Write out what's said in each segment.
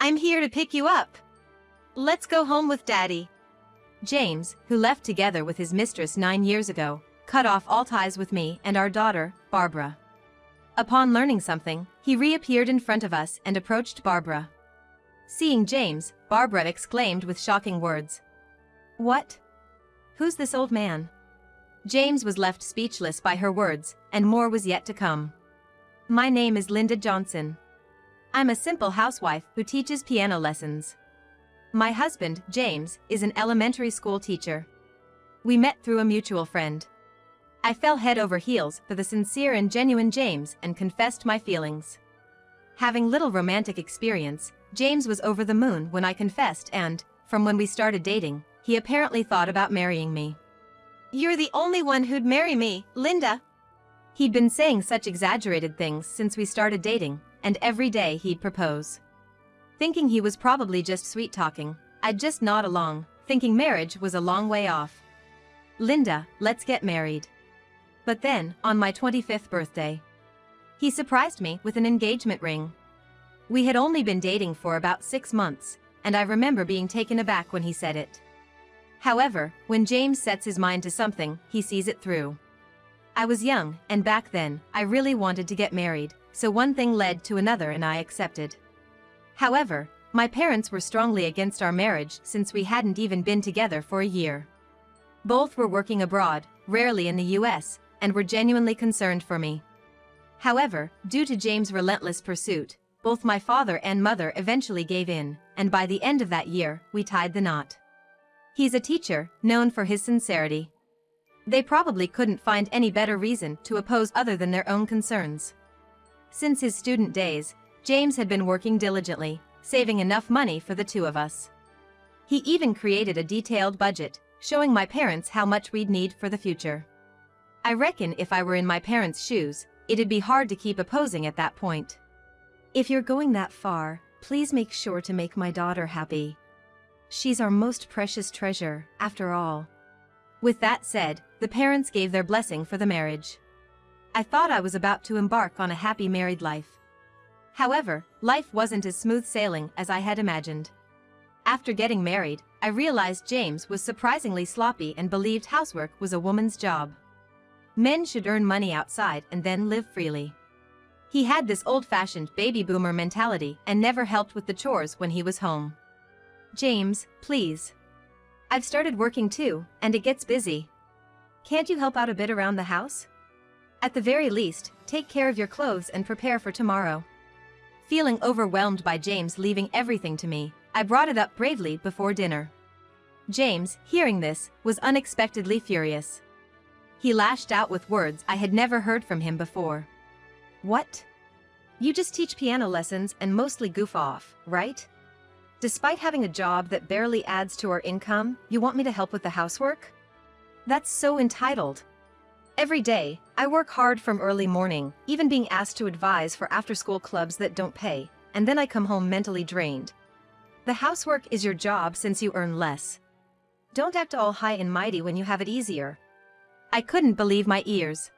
I'm here to pick you up. Let's go home with Daddy. James, who left together with his mistress 9 years ago, cut off all ties with me and our daughter, Barbara. Upon learning something, he reappeared in front of us and approached Barbara. Seeing James, Barbara exclaimed with shocking words. "What? Who's this old man?" James was left speechless by her words, and more was yet to come. "My name is Linda Johnson. I'm a simple housewife who teaches piano lessons. My husband, James, is an elementary school teacher. We met through a mutual friend. I fell head over heels for the sincere and genuine James and confessed my feelings. Having little romantic experience, James was over the moon when I confessed and, from when we started dating, he apparently thought about marrying me. You're the only one who'd marry me, Linda. He'd been saying such exaggerated things since we started dating, and every day he'd propose. Thinking he was probably just sweet-talking, I'd just nod along, thinking marriage was a long way off. Linda, let's get married. But then, on my 25th birthday, he surprised me with an engagement ring. We had only been dating for about 6 months, and I remember being taken aback when he said it. However, when James sets his mind to something, he sees it through. I was young, and back then, I really wanted to get married, so one thing led to another and I accepted. However, my parents were strongly against our marriage since we hadn't even been together for a year. Both were working abroad, rarely in the US, and were genuinely concerned for me. However, due to James' relentless pursuit, both my father and mother eventually gave in, and by the end of that year, we tied the knot. He's a teacher, known for his sincerity. They probably couldn't find any better reason to oppose other than their own concerns. Since his student days, James had been working diligently, saving enough money for the two of us. He even created a detailed budget, showing my parents how much we'd need for the future. I reckon if I were in my parents' shoes, it'd be hard to keep opposing at that point. If you're going that far, please make sure to make my daughter happy. She's our most precious treasure, after all. With that said, the parents gave their blessing for the marriage. I thought I was about to embark on a happy married life. However, life wasn't as smooth sailing as I had imagined. After getting married, I realized James was surprisingly sloppy and believed housework was a woman's job. Men should earn money outside and then live freely. He had this old-fashioned baby boomer mentality and never helped with the chores when he was home. James, please. I've started working too, and it gets busy. Can't you help out a bit around the house? At the very least, take care of your clothes and prepare for tomorrow. Feeling overwhelmed by James leaving everything to me, I brought it up bravely before dinner. James, hearing this, was unexpectedly furious. He lashed out with words I had never heard from him before. What? You just teach piano lessons and mostly goof off, right? Despite having a job that barely adds to our income, you want me to help with the housework? That's so entitled. Every day, I work hard from early morning, even being asked to advise for after-school clubs that don't pay, and then I come home mentally drained. The housework is your job since you earn less. Don't act all high and mighty when you have it easier. I couldn't believe my ears.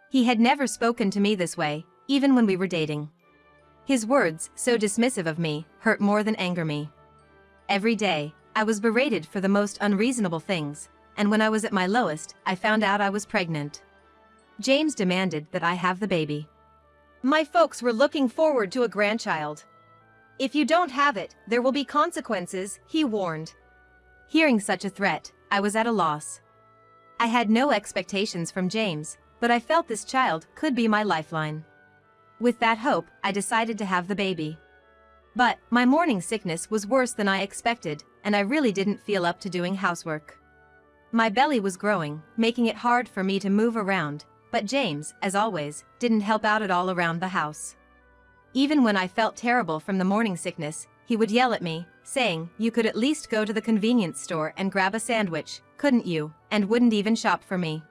He had never spoken to me this way, even when we were dating. His words, so dismissive of me, hurt more than anger me. Every day, I was berated for the most unreasonable things, and when I was at my lowest, I found out I was pregnant. James demanded that I have the baby. My folks were looking forward to a grandchild. If you don't have it, there will be consequences, he warned. Hearing such a threat, I was at a loss. I had no expectations from James, but I felt this child could be my lifeline. With that hope, I decided to have the baby. But my morning sickness was worse than I expected, and I really didn't feel up to doing housework. My belly was growing, making it hard for me to move around, but James, as always, didn't help out at all around the house. Even when I felt terrible from the morning sickness, he would yell at me, saying, "You could at least go to the convenience store and grab a sandwich, couldn't you?" and wouldn't even shop for me.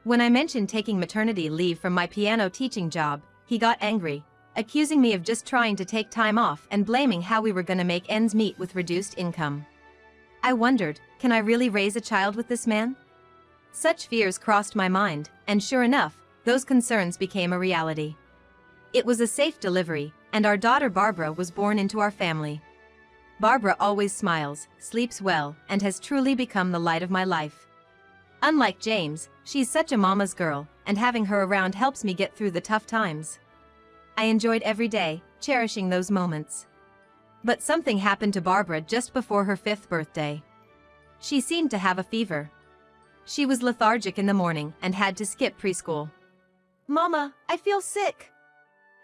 When I mentioned taking maternity leave from my piano teaching job, he got angry, accusing me of just trying to take time off and blaming how we were gonna make ends meet with reduced income. I wondered, can I really raise a child with this man? Such fears crossed my mind, and sure enough, those concerns became a reality. It was a safe delivery, and our daughter Barbara was born into our family. Barbara always smiles, sleeps well, and has truly become the light of my life. Unlike James, she's such a mama's girl, and having her around helps me get through the tough times. I enjoyed every day, cherishing those moments. But something happened to Barbara just before her 5th birthday. She seemed to have a fever. She was lethargic in the morning and had to skip preschool. "Mama, I feel sick."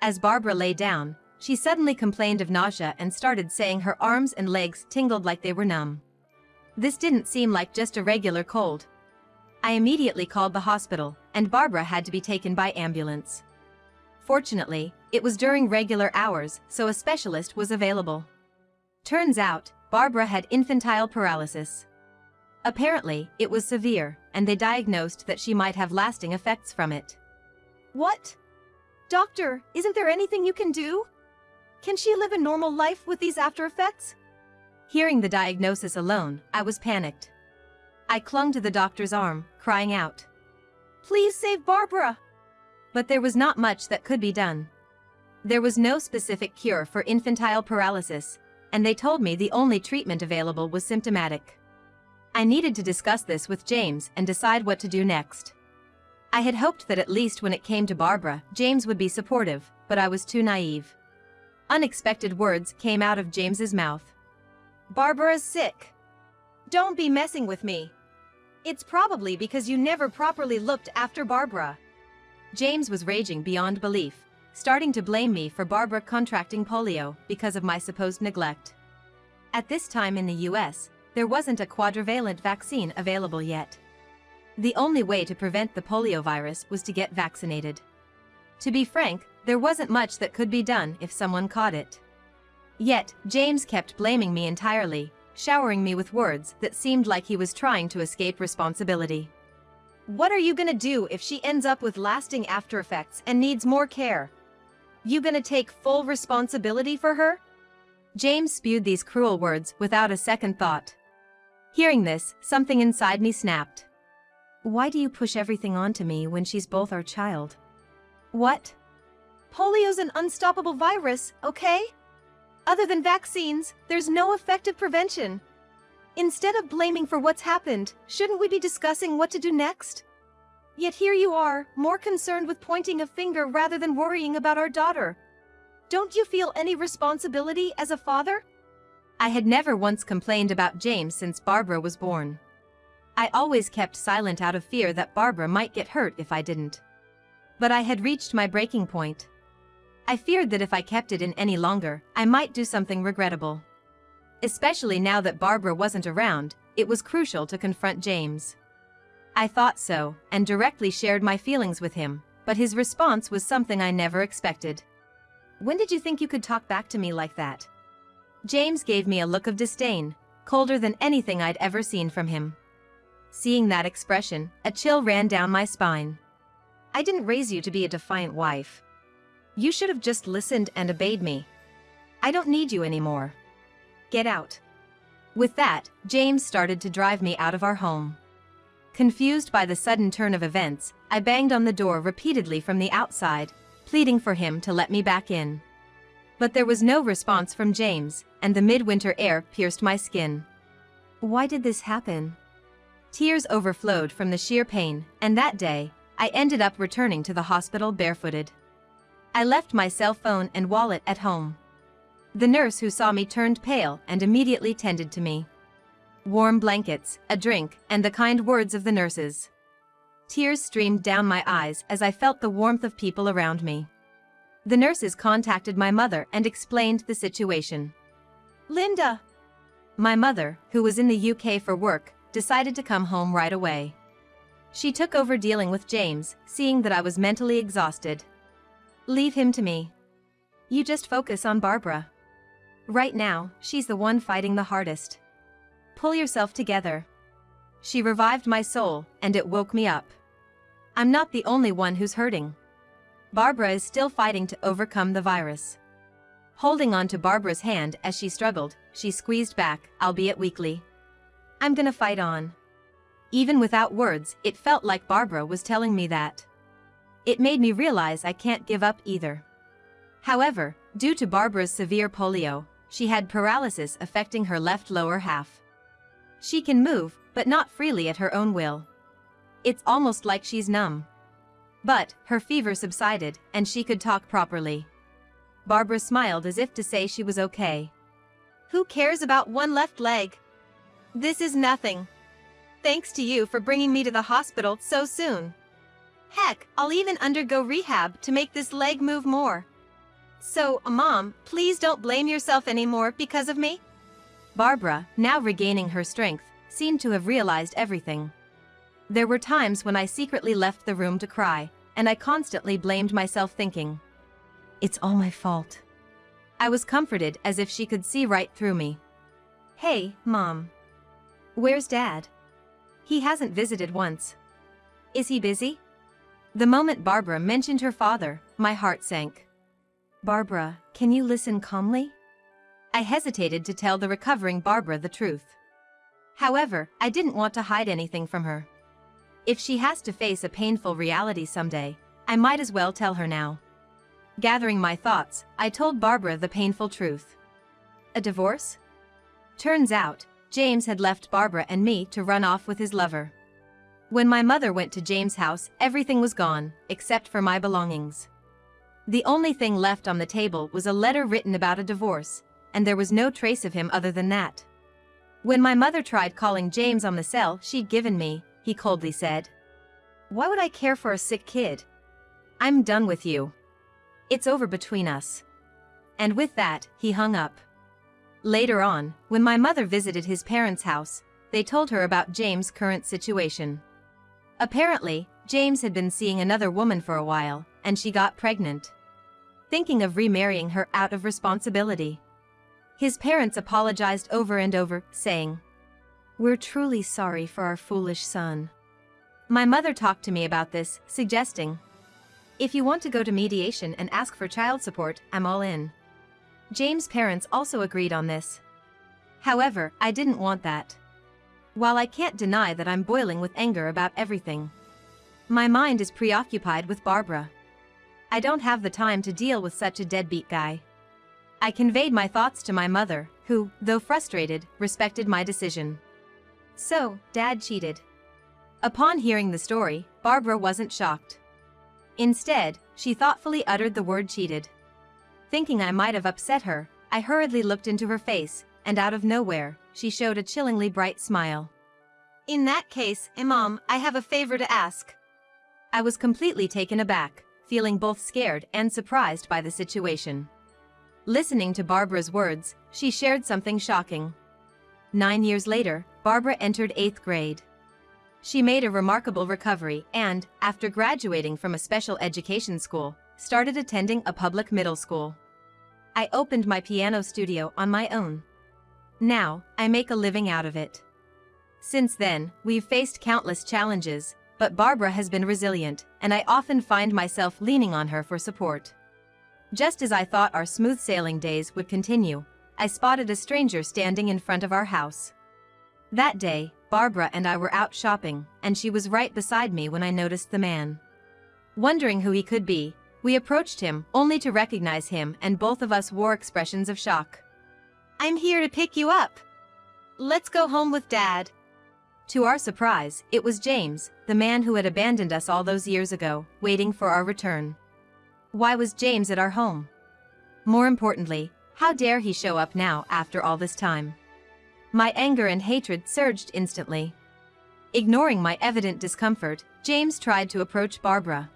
As Barbara lay down, she suddenly complained of nausea and started saying her arms and legs tingled like they were numb. This didn't seem like just a regular cold. I immediately called the hospital, and Barbara had to be taken by ambulance. Fortunately, it was during regular hours, so a specialist was available. Turns out, Barbara had infantile paralysis. Apparently, it was severe, and they diagnosed that she might have lasting effects from it. "What? Doctor, isn't there anything you can do? Can she live a normal life with these after effects?" Hearing the diagnosis alone, I was panicked. I clung to the doctor's arm, crying out, "Please save Barbara!" But there was not much that could be done. There was no specific cure for infantile paralysis, and they told me the only treatment available was symptomatic. I needed to discuss this with James and decide what to do next. I had hoped that at least when it came to Barbara, James would be supportive, but I was too naive. Unexpected words came out of James's mouth. "Barbara's sick. Don't be messing with me. It's probably because you never properly looked after Barbara." James was raging beyond belief, starting to blame me for Barbara contracting polio because of my supposed neglect. At this time in the US, there wasn't a quadrivalent vaccine available yet. The only way to prevent the polio virus was to get vaccinated. To be frank, there wasn't much that could be done if someone caught it. Yet, James kept blaming me entirely, showering me with words that seemed like he was trying to escape responsibility. "What are you gonna do if she ends up with lasting after effects and needs more care? You gonna take full responsibility for her?" James spewed these cruel words without a second thought. Hearing this, something inside me snapped. Why do you push everything onto me when she's both our child? What? Polio's an unstoppable virus, okay? Other than vaccines, there's no effective prevention. Instead of blaming for what's happened, shouldn't we be discussing what to do next? Yet here you are, more concerned with pointing a finger rather than worrying about our daughter. Don't you feel any responsibility as a father? I had never once complained about James since Barbara was born. I always kept silent out of fear that Barbara might get hurt if I didn't. But I had reached my breaking point. I feared that if I kept it in any longer, I might do something regrettable. Especially now that Barbara wasn't around, it was crucial to confront James. I thought so, and directly shared my feelings with him, but his response was something I never expected. "When did you think you could talk back to me like that?" James gave me a look of disdain, colder than anything I'd ever seen from him. Seeing that expression, a chill ran down my spine. "I didn't raise you to be a defiant wife. You should have just listened and obeyed me. I don't need you anymore. Get out." With that, James started to drive me out of our home. Confused by the sudden turn of events, I banged on the door repeatedly from the outside, pleading for him to let me back in. But there was no response from James, and the midwinter air pierced my skin. Why did this happen? Tears overflowed from the sheer pain, and that day, I ended up returning to the hospital barefooted. I left my cell phone and wallet at home. The nurse who saw me turned pale and immediately tended to me. Warm blankets, a drink, and the kind words of the nurses. Tears streamed down my eyes as I felt the warmth of people around me. The nurses contacted my mother and explained the situation. Linda! My mother, who was in the UK for work, decided to come home right away. She took over dealing with James, seeing that I was mentally exhausted. "Leave him to me. You just focus on Barbara. Right now, she's the one fighting the hardest. Pull yourself together." She revived my soul, and it woke me up. I'm not the only one who's hurting. Barbara is still fighting to overcome the virus. Holding on to Barbara's hand as she struggled, she squeezed back, albeit weakly. "I'm gonna fight on." Even without words, it felt like Barbara was telling me that. It made me realize I can't give up either. However, due to Barbara's severe polio, she had paralysis affecting her left lower half. She can move, but not freely at her own will. It's almost like she's numb. But her fever subsided, and she could talk properly. Barbara smiled as if to say she was okay. Who cares about one left leg? This is nothing. Thanks to you for bringing me to the hospital so soon. Heck, I'll even undergo rehab to make this leg move more. So, Mom, please don't blame yourself anymore because of me. Barbara, now regaining her strength, seemed to have realized everything. There were times when I secretly left the room to cry, and I constantly blamed myself thinking, it's all my fault. I was comforted as if she could see right through me. Hey, Mom. Where's Dad? He hasn't visited once. Is he busy? The moment Barbara mentioned her father, my heart sank. Barbara, can you listen calmly? I hesitated to tell the recovering Barbara the truth. However, I didn't want to hide anything from her. If she has to face a painful reality someday, I might as well tell her now. Gathering my thoughts, I told Barbara the painful truth. A divorce? Turns out, James had left Barbara and me to run off with his lover. When my mother went to James' house, everything was gone, except for my belongings. The only thing left on the table was a letter written about a divorce, and there was no trace of him other than that. When my mother tried calling James on the cell she'd given me, he coldly said, "Why would I care for a sick kid? I'm done with you. It's over between us." And with that, he hung up. Later on, when my mother visited his parents' house, they told her about James' current situation. Apparently, James had been seeing another woman for a while, and she got pregnant. Thinking of remarrying her out of responsibility. His parents apologized over and over, saying, "We're truly sorry for our foolish son." My mother talked to me about this, suggesting, "If you want to go to mediation and ask for child support, I'm all in." James' parents also agreed on this. However, I didn't want that. While I can't deny that I'm boiling with anger about everything, my mind is preoccupied with Barbara. I don't have the time to deal with such a deadbeat guy. I conveyed my thoughts to my mother, who, though frustrated, respected my decision. So, Dad cheated. Upon hearing the story, Barbara wasn't shocked. Instead, she thoughtfully uttered the word cheated. Thinking I might have upset her, I hurriedly looked into her face, and out of nowhere, she showed a chillingly bright smile. "In that case, Mom, I have a favor to ask." I was completely taken aback, feeling both scared and surprised by the situation. Listening to Barbara's words, she shared something shocking. 9 years later, Barbara entered 8th grade. She made a remarkable recovery and, after graduating from a special education school, started attending a public middle school. I opened my piano studio on my own. Now, I make a living out of it. Since then, we've faced countless challenges, but Barbara has been resilient, and I often find myself leaning on her for support. Just as I thought our smooth sailing days would continue, I spotted a stranger standing in front of our house. That day, Barbara and I were out shopping, and she was right beside me when I noticed the man. Wondering who he could be, we approached him, only to recognize him, and both of us wore expressions of shock. "I'm here to pick you up. Let's go home with Dad." To our surprise, it was James, the man who had abandoned us all those years ago, waiting for our return. Why was James at our home? More importantly, how dare he show up now after all this time? My anger and hatred surged instantly. Ignoring my evident discomfort, James tried to approach Barbara.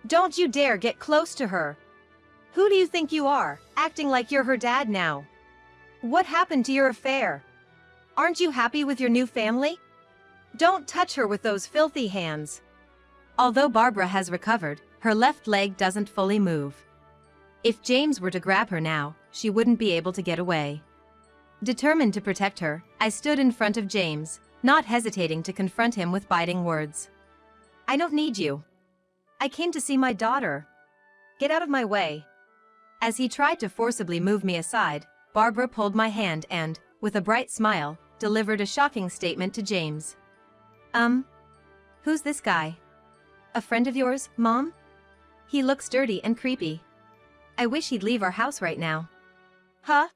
"Don't you dare get close to her! Who do you think you are, acting like you're her dad now? What happened to your affair? Aren't you happy with your new family? Don't touch her with those filthy hands." Although Barbara has recovered, her left leg doesn't fully move. If James were to grab her now, she wouldn't be able to get away. Determined to protect her, I stood in front of James, not hesitating to confront him with biting words. "I don't need you. I came to see my daughter. Get out of my way." As he tried to forcibly move me aside, Barbara pulled my hand and, with a bright smile, delivered a shocking statement to James. Who's this guy? A friend of yours, Mom? He looks dirty and creepy." I wish he'd leave our house right now. Huh?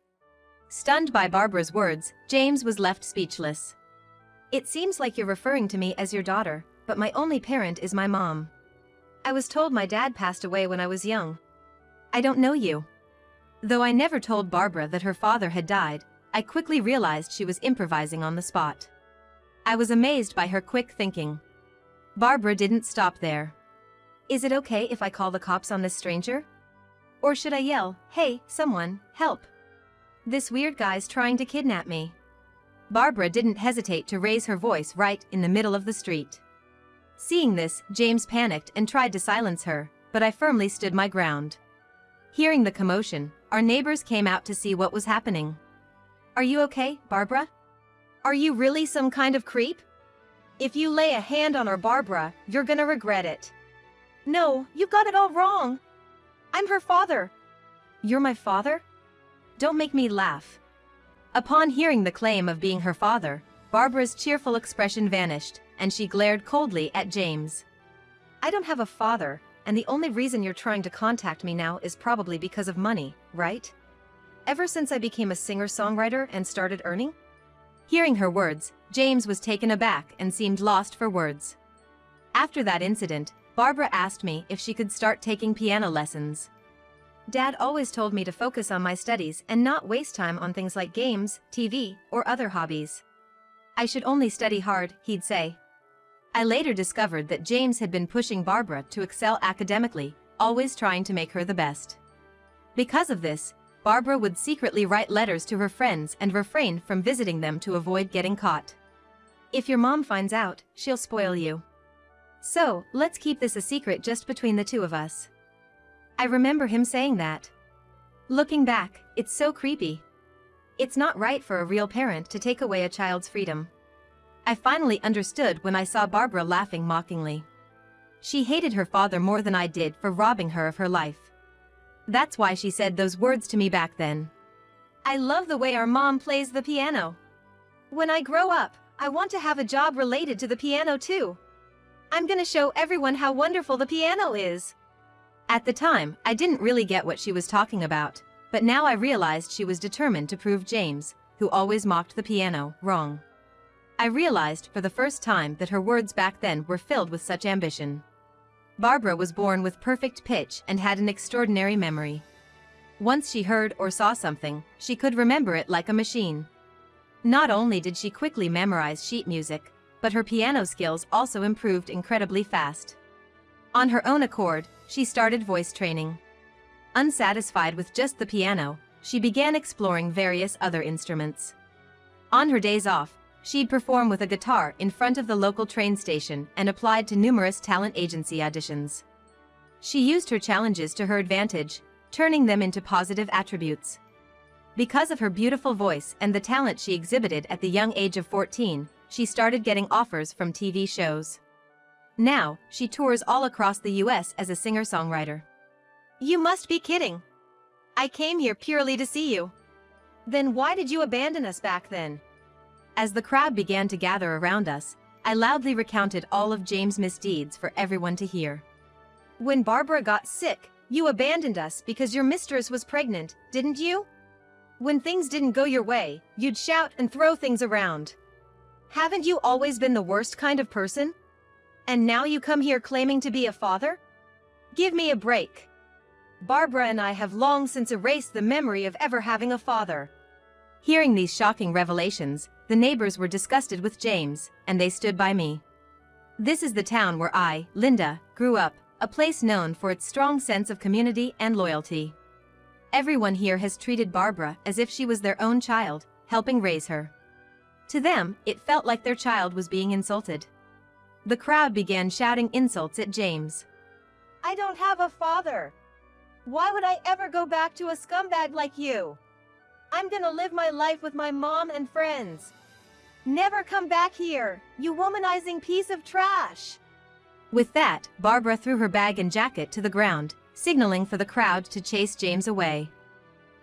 Stunned by Barbara's words, James was left speechless. It seems like you're referring to me as your daughter, but my only parent is my mom. I was told my dad passed away when I was young. I don't know you. Though I never told Barbara that her father had died, I quickly realized she was improvising on the spot. I was amazed by her quick thinking. Barbara didn't stop there. Is it okay if I call the cops on this stranger? Or should I yell, "Hey, someone, help! This weird guy's trying to kidnap me"? Barbara didn't hesitate to raise her voice right in the middle of the street. Seeing this, James panicked and tried to silence her, but I firmly stood my ground. Hearing the commotion, our neighbors came out to see what was happening. Are you okay, Barbara? Are you really some kind of creep? If you lay a hand on our Barbara, you're gonna regret it. No, you got it all wrong. I'm her father. You're my father? Don't make me laugh. Upon hearing the claim of being her father, Barbara's cheerful expression vanished, and she glared coldly at James. I don't have a father, and the only reason you're trying to contact me now is probably because of money, right? Ever since I became a singer-songwriter and started earning? Hearing her words, James was taken aback and seemed lost for words. After that incident, Barbara asked me if she could start taking piano lessons. Dad always told me to focus on my studies and not waste time on things like games, TV, or other hobbies. I should only study hard, he'd say. I later discovered that James had been pushing Barbara to excel academically, always trying to make her the best. Because of this, Barbara would secretly write letters to her friends and refrain from visiting them to avoid getting caught. If your mom finds out, she'll spoil you. So, let's keep this a secret just between the two of us. I remember him saying that. Looking back, it's so creepy. It's not right for a real parent to take away a child's freedom. I finally understood when I saw Barbara laughing mockingly. She hated her father more than I did for robbing her of her life. That's why she said those words to me back then. I love the way our mom plays the piano. When I grow up, I want to have a job related to the piano too. I'm gonna show everyone how wonderful the piano is. At the time, I didn't really get what she was talking about, but now I realized she was determined to prove James, who always mocked the piano, wrong. I realized for the first time that her words back then were filled with such ambition. Barbara was born with perfect pitch and had an extraordinary memory. Once she heard or saw something, she could remember it like a machine. Not only did she quickly memorize sheet music, but her piano skills also improved incredibly fast. On her own accord, she started voice training. Unsatisfied with just the piano, she began exploring various other instruments. On her days off, she'd perform with a guitar in front of the local train station and applied to numerous talent agency auditions. She used her challenges to her advantage, turning them into positive attributes. Because of her beautiful voice and the talent she exhibited at the young age of 14, she started getting offers from TV shows. Now, she tours all across the US as a singer-songwriter. You must be kidding. I came here purely to see you. Then why did you abandon us back then? As the crowd began to gather around us, I loudly recounted all of James' misdeeds for everyone to hear. When Barbara got sick, you abandoned us because your mistress was pregnant, didn't you? When things didn't go your way, you'd shout and throw things around. Haven't you always been the worst kind of person? And now you come here claiming to be a father? Give me a break. Barbara and I have long since erased the memory of ever having a father. Hearing these shocking revelations, the neighbors were disgusted with James, and they stood by me. This is the town where I, Linda, grew up, a place known for its strong sense of community and loyalty. Everyone here has treated Barbara as if she was their own child, helping raise her. To them, it felt like their child was being insulted. The crowd began shouting insults at James. I don't have a father. Why would I ever go back to a scumbag like you? I'm gonna live my life with my mom and friends. Never come back here, you womanizing piece of trash. With that, Barbara threw her bag and jacket to the ground, signaling for the crowd to chase James away.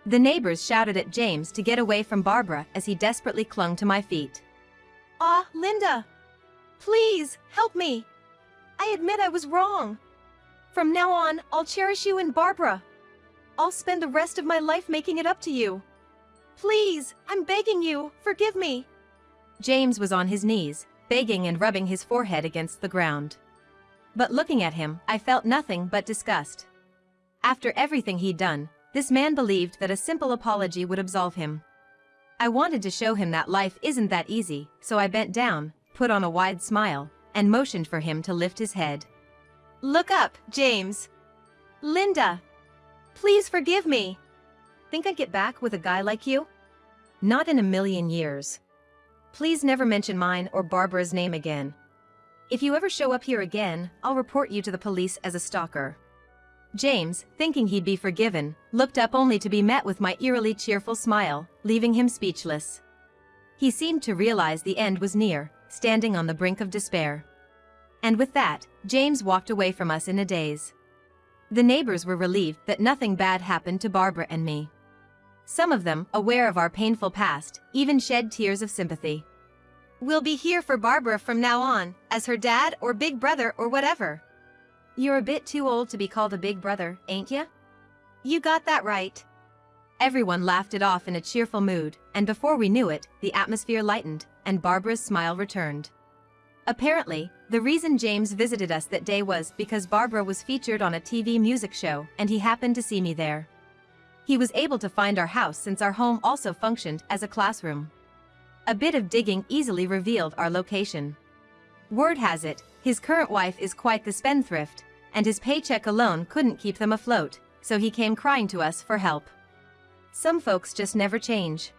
The neighbors shouted at James to get away from Barbara as he desperately clung to my feet. Ah, Linda! Please, help me! I admit I was wrong. From now on, I'll cherish you and Barbara. I'll spend the rest of my life making it up to you. Please, I'm begging you, forgive me. James was on his knees, begging and rubbing his forehead against the ground. But looking at him, I felt nothing but disgust. After everything he'd done, this man believed that a simple apology would absolve him. I wanted to show him that life isn't that easy, so I bent down, put on a wide smile, and motioned for him to lift his head. Look up, James. Linda. Please forgive me. Think I'd get back with a guy like you? Not in a million years. Please never mention mine or Barbara's name again. If you ever show up here again, I'll report you to the police as a stalker. James, thinking he'd be forgiven, looked up only to be met with my eerily cheerful smile, leaving him speechless. He seemed to realize the end was near, standing on the brink of despair. And with that, James walked away from us in a daze. The neighbors were relieved that nothing bad happened to Barbara and me. Some of them, aware of our painful past, even shed tears of sympathy. We'll be here for Barbara from now on, as her dad or big brother or whatever. You're a bit too old to be called a big brother, ain't ya? You got that right. Everyone laughed it off in a cheerful mood, and before we knew it, the atmosphere lightened, and Barbara's smile returned. Apparently, the reason James visited us that day was because Barbara was featured on a TV music show, and he happened to see me there. He was able to find our house since our home also functioned as a classroom. A bit of digging easily revealed our location. Word has it, his current wife is quite the spendthrift, and his paycheck alone couldn't keep them afloat, so he came crying to us for help. Some folks just never change.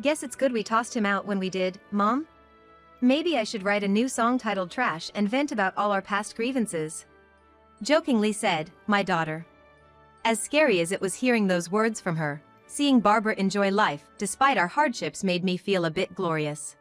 Guess it's good we tossed him out when we did, Mom? Maybe I should write a new song titled Trash and vent about all our past grievances. Jokingly said, my daughter. As scary as it was hearing those words from her, seeing Barbara enjoy life despite our hardships made me feel a bit glorious.